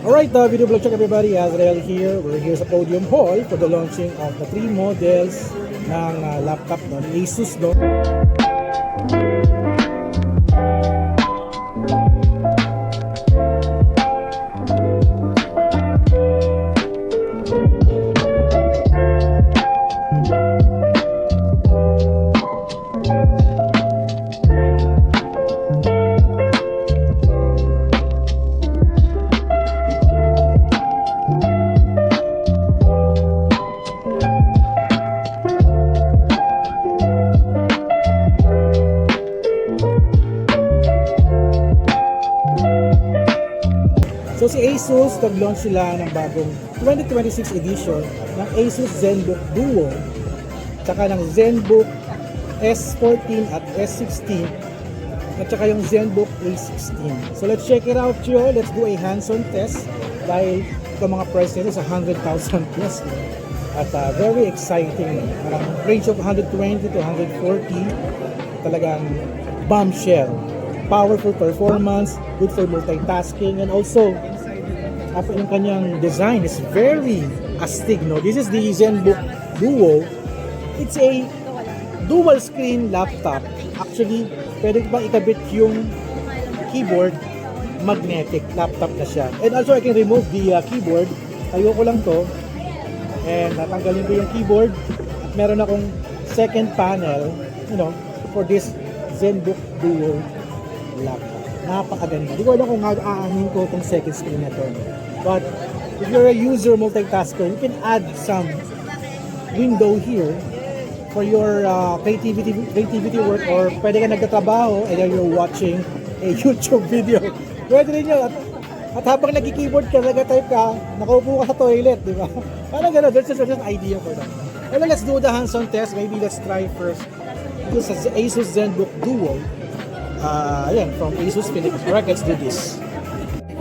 Alright, video vlog check everybody. Azrael here. We're here sa Podium Hall for the launching of the 3 models ng laptop ng Asus, no? So si Asus, nag-launch sila ng bagong 2026 edition ng Asus ZenBook Duo tsaka ng ZenBook S14 at S16 at tsaka yung ZenBook A16. So let's check it out, yo. Let's do a hands-on test dahil itong mga price nito sa 100,000 plus, no? At very exciting, parang range of 120 to 140, talagang bombshell. Powerful performance, good for multitasking, and also yung kanyang design is very astig, no? This is the ZenBook Duo. It's a dual screen laptop. Actually, pwede bang ikabit yung keyboard, magnetic laptop na siya. And also I can remove the keyboard. Tayo ko lang to and natanggalin ko yung keyboard at meron akong second panel, you know, for this ZenBook Duo laptop. Napakaganda. Hindi ko alam kung aanin ko itong second screen na to. But if you're a user multitasker, you can add some window here for your creativity work, or pwede ka nagtatrabaho and then you're watching a YouTube video. Pwede rin yun. At habang nag-keyboard ka, nag-type ka, nakaupo ka sa toilet, di ba? Parang gano'n. There's just an idea for that. Well, let's do the hands-on test. Maybe let's try first this is Asus ZenBook Duo. Ayan, from Asus Philippines. Alright, let's do this.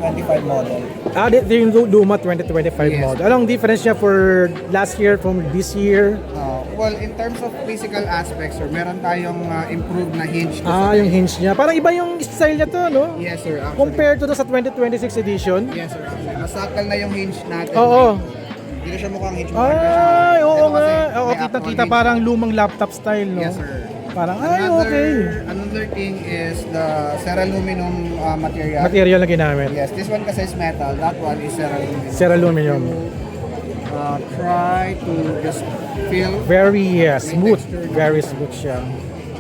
25 model. Ito yung Luma 2025 Yes. model. Anong difference niya for last year from this year? Well, in terms of physical aspects, sir, meron tayong improved na hinge. Yung hinge niya. Parang iba yung style niya to, no? Yes, sir. Actually. Compared to sa 2026 edition. Yes, sir. Actually, mas sakal na yung hinge natin. Oo. Hindi na siya mukhang hinge. Ay, oo Ito nga. kasi Oo, may kita-kita actual parang lumang laptop style, no? hinge. Yes, sir. Parang, okay. Another thing is the Ceraluminum material. Material na ginamit. Yes, this one kasi is metal. That one is Ceraluminum. Ceraluminum. Try to just feel. Very smooth. Very smooth siya.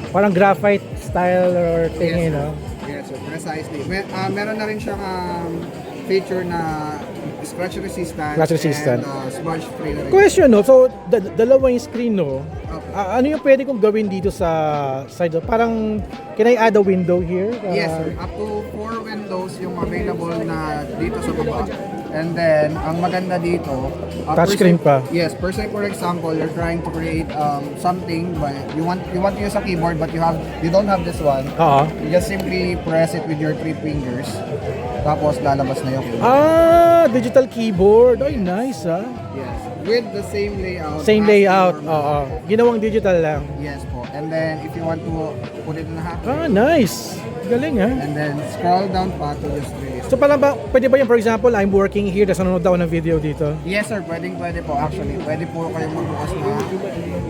Parang graphite style or thing, Yes, you know? Yes, sir. Precisely. Meron na rin siyang feature na scratch resistant, Scratch resistant. and smudge free na rin. Question, no? So, dalawa yung screen, no? Okay. Ano yung pwede kong gawin dito sa side? Parang, can I add a window here? Yes, sir. Up to 4 windows yung available na dito sa baba. And then, ang maganda dito, Touchscreen pa. Yes, per se, for example, you're trying to create something, but you want to use a keyboard, but you don't have this one. Oo. You just simply press it with your 3 fingers. Tapos lalabas na yung keyboard. Digital keyboard. Ay, nice, Yes. With the same layout. Same as layout. normal. Oo. Ginawang digital lang. Yes po. And then, if you want to put it in a half, Nice. Galing, ha? and then scroll down pa to just release. So, pwede ba yung, for example, I'm working here, tapos nanonood ako ng video dito? Yes sir, pwede po actually. Pwede po kayong magbukas na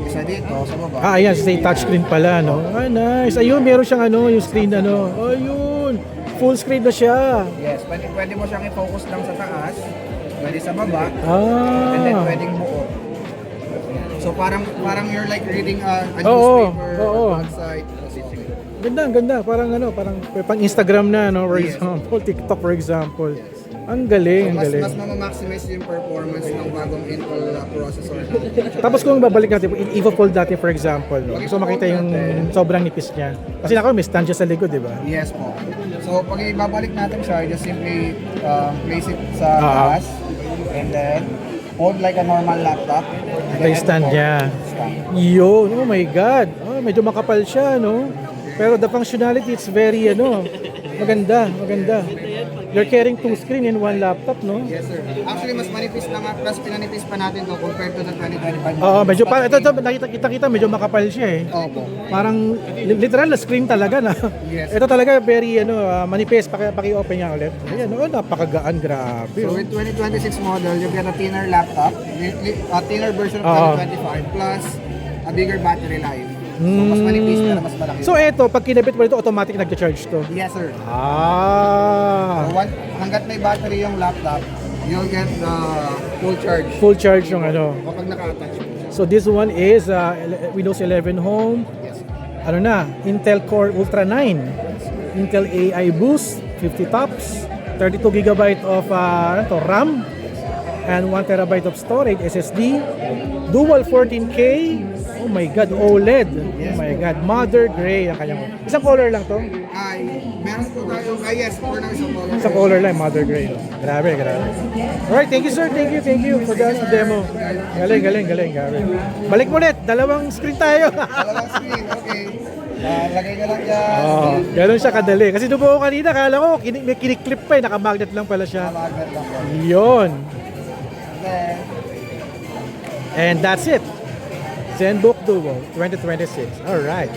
isa dito sa baba. Ayan, say touchscreen pala, no? Nice. Ayun, meron siyang yung screen, Ayun. Full screen na siya. Yes, pwede mo siyang i-focus lang sa taas, pwede sa baba, and then pwedeng buo. So parang you're like reading a newspaper outside. Ganda. Parang pang Instagram na, no? For Yes. example, TikTok, for example. Ang galing, So, ang galing. mas ma-maximize yung performance ng bagong Intel processor. Tapos kung babalik natin, i-fold natin, for example, no? So makita yung sobrang nipis niya. Kasi may stand siya sa likod, di ba? Yes po. So pag ibabalik natin siya, just simply place it sa taas, and then hold like a normal laptop. Ito yung stand niya. Stand. Yun, oh my God. Medyo makapal siya, no? Pero the functionality, it's very, maganda. You're carrying 2 screen in 1 laptop, no? Yes, sir. Actually, mas manipis na nga, plus pinanipis pa natin to compared to the 2025. Oo, medyo pa ito nakita medyo makapal siya eh. Opo. Parang literal na screen talaga na. Yes. Ito talaga very manifest paki-open niya ulit. Ayan, napakagaan, grabe. So Oh. with 2026 model, you get a thinner laptop, a thinner version of 2025 plus a bigger battery life. So mas manipis pero mas malaki. So ito, pag kinabit mo ito, automatic nagcha-charge to. Yes, sir. So Hanggat may battery yung laptop, you'll get the full charge. full charge yung ano. Kapag naka-attach mo siya. So this one is Windows 11 Home. Yes. Ano na, Intel Core Ultra 9, Intel AI Boost, 50 tops, 32 GB of RAM, and 1 TB of storage SSD, dual 14K, oh my god, OLED, oh my god, Mother Gray ang kanyang, isang color lang to, Meron po tayo, yes, for now isang color. isang color lang, Mother Gray, no? Grabe. Alright, thank you sir, thank you for that demo. Galing, grabe. Balik mo ulit, dalawang screen tayo. Dalawang screen, okay. Lagay ka lang dyan. Ganun siya kadali. Kasi dumo ko kanina, kala ko may kiniklip pa eh, nakamagnet lang pala siya. Magnet lang po. Yun. Then, And that's it. ZenBook Duo 2026. Alright.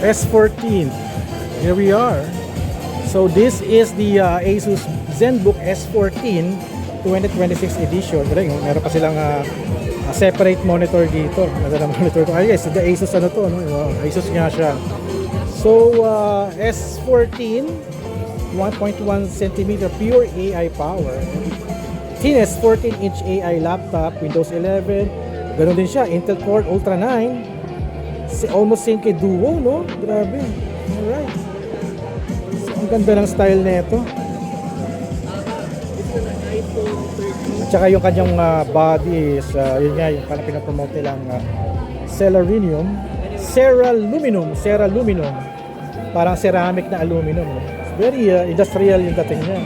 S14. Here we are. So this is the Asus ZenBook S14 2026 edition. Meron pa silang separate monitor dito. Nasa monitor to. Ay guys, the Asus ano to, no? Wow, Asus nga siya. So S14 1.1 cm pure AI power. Thinnest 14-inch AI laptop, Windows 11. Ganon din siya, Intel Core Ultra 9. Almost same kay Duo, no? Grabe. Alright. So, ang ganda ng style nito. At saka yung kanyang body is, yun nga, yung parang pinapromote nilang Ceraluminum. Parang ceramic na aluminum. No? It's very industrial yung dating niya.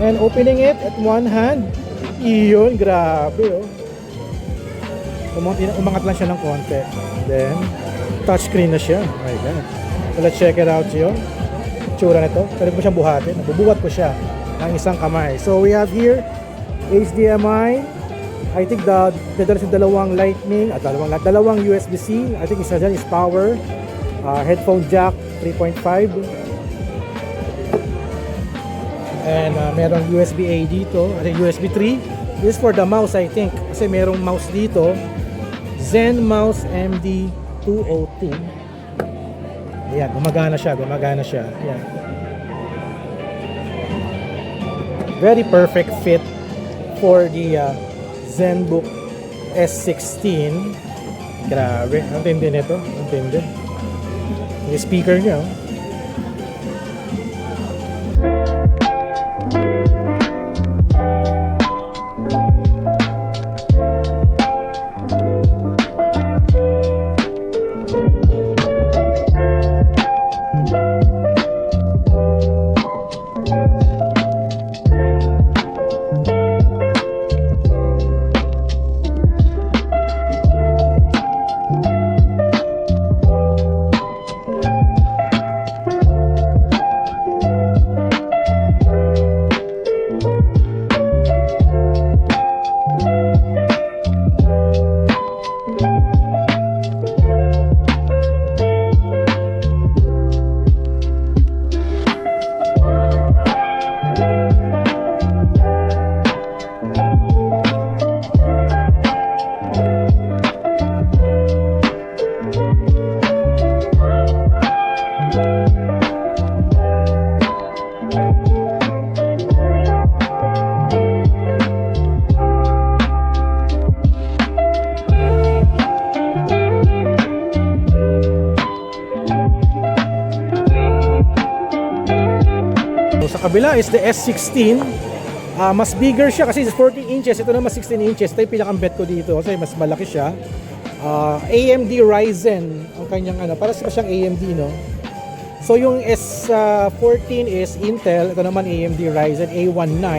And opening it at one hand, iyon, grabe, oh. Umangat lang siya ng konti. Then, touchscreen na siya. Oh my God. So let's check it out yun. Tsura nito. Pwede ko siyang buhatin. Bubuhat ko siya ng isang kamay. So we have here HDMI. I think dadala sa dalawang lightning at dalawang USB-C. I think isa dyan is power. Headphone jack 3.5. And merong USB-A dito. I think USB 3. This is for the mouse, I think. Kasi merong mouse dito. Zen Mouse MD 202. Ayan, gumagana siya. Ayan. Very perfect fit for the ZenBook S16. Grabe, ang tindi nito. Ang tindi. Yung speaker niya, oh. kabila is the S16. Mas bigger siya kasi 14 inches. Ito naman 16 inches. Ito yung pinakang bet ko dito kasi mas malaki siya. AMD Ryzen ang kanyang para sa siyang AMD, no? So yung S14 is Intel. Ito naman AMD Ryzen A19.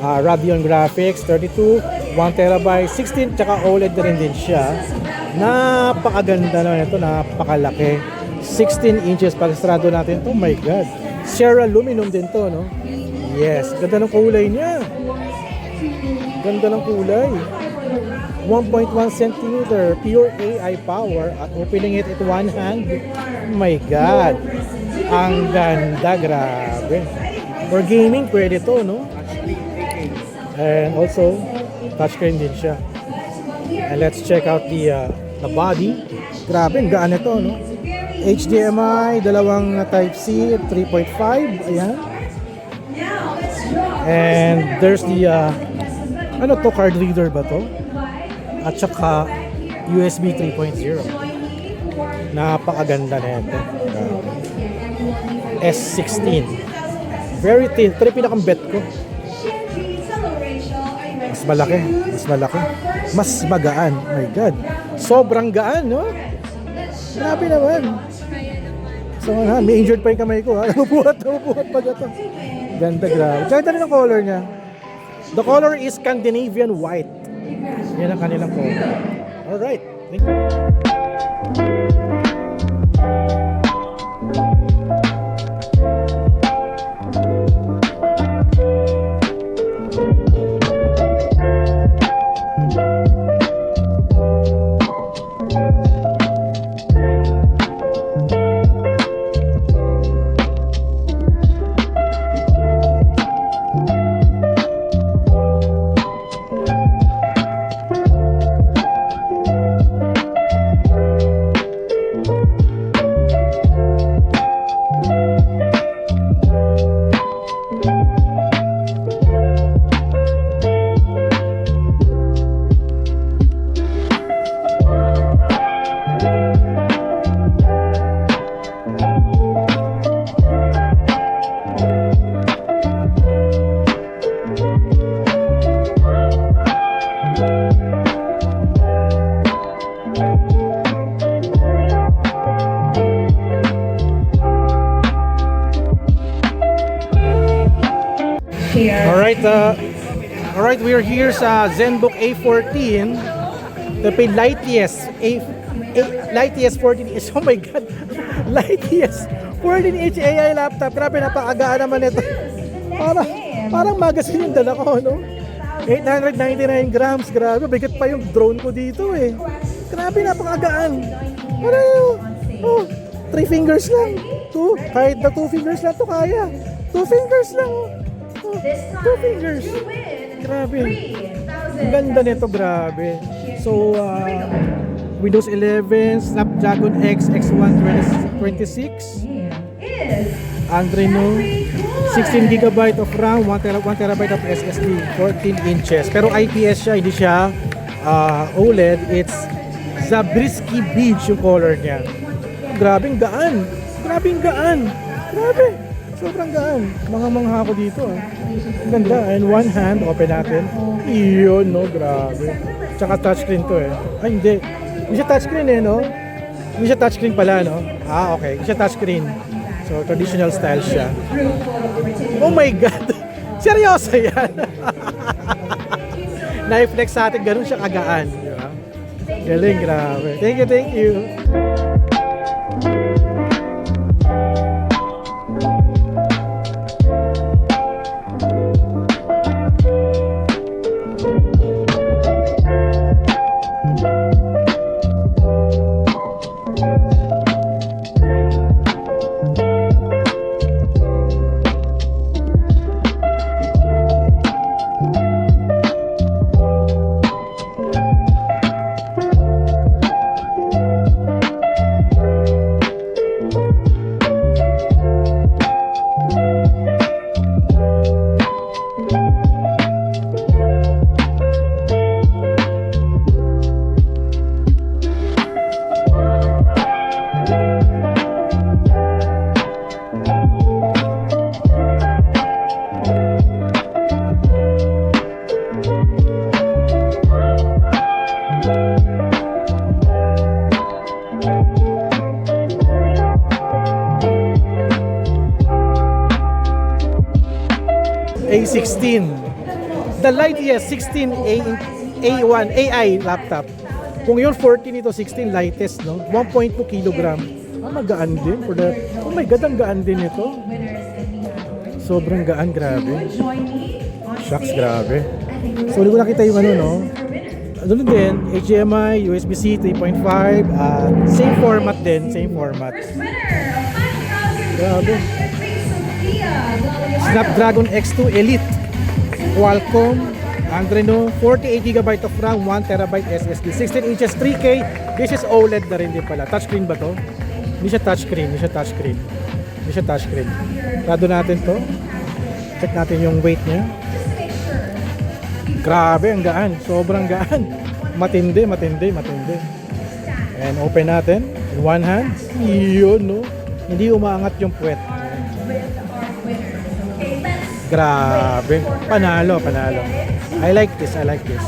Radeon Graphics 32, 1TB, 16, tsaka OLED na rin din siya. Napakaganda naman ito, napakalaki. 16 inches, pag-estrado natin. Oh my god, Sierra aluminum din to, no? Yes, ganda ng kulay niya. Ganda ng kulay. 1.1 cm, pure AI power, at opening it at one hand. Oh my god, ang ganda, grabe. For gaming, pwede to, no? And also, touchscreen din siya. And let's check out the body. Grabe, ang gaan ito, no? HDMI, dalawang Type-C, 3.5, ayan. And there's the, ano to, card reader ba to? At saka, USB 3.0. Napakaganda na ito. S16. Very thin. Ito yung pinakang bet ko. Mas malaki, mas malaki. Mas magaan. Oh my god. Sobrang gaan, no? Grabe naman. So, may injured pa yung kamay ko, ha? Nabubuhat pa ito. Ganda, grabe. Ganda rin ang color niya. The color is Scandinavian white. Yan ang kanilang color. Alright. Thank you. Alright, we are here sa ZenBook A14. The Lightyeast 14 is, oh my god, Lightyeast 14-inch AI laptop. Grabe, napakagaan naman ito. Parang magazine yung dala ko, no? 899 grams, grabe, bigat pa yung drone ko dito eh. Grabe, napakagaan. Oh, 3 fingers lang. Kahit na 2 fingers lang to kaya. 2 fingers lang. 2 fingers. Grabe. Ang ganda nito, grabe. So, Windows 11, Snapdragon X X126, Adreno, 16GB of RAM, 1TB of SSD, 14 inches. Pero IPS siya, hindi siya OLED. It's Zabriskie Beige yung color niya. Grabing gaan. Grabing gaan. Grabe. Sobrang gaan. Mga mangha ko dito. Ang ganda. And one hand, open natin. Iyon, no? Grabe. Tsaka touchscreen to eh. Ay, hindi. Hindi siya touchscreen eh, no? Hindi siya touchscreen pala, no? Okay. Hindi siya touchscreen. So, traditional style siya. Oh my God! Seryoso yan! Na-flex sa atin, ganun siya kagaan. Diba? Galing, grabe. Thank you. 16. The light, yes, 16 A1 AI laptop. Kung yung 14 ito, 16 lightest, no? 1.2 kilogram. Magaan din. Oh my God, ang gaan din ito. Sobrang gaan, grabe. Shucks, grabe. So, hindi ko nakita yung ano, no? Ano din, HDMI, USB-C 3.5, same format din, same format. Grabe. Snapdragon X2 Elite, Qualcomm, Adreno, 48GB of RAM, 1TB SSD, 16 inches, 3K. This is OLED na rin din pala. Touchscreen ba to? Hindi siya touchscreen, hindi siya touchscreen. Hindi siya touchscreen. Rado natin to. Check natin yung weight niya. Grabe, ang gaan. Sobrang gaan. Matindi, matindi, matindi. And open natin. In one hand. Yun, no? Hindi umaangat yung puwet. Grabe. Panalo, panalo. I like this, I like this.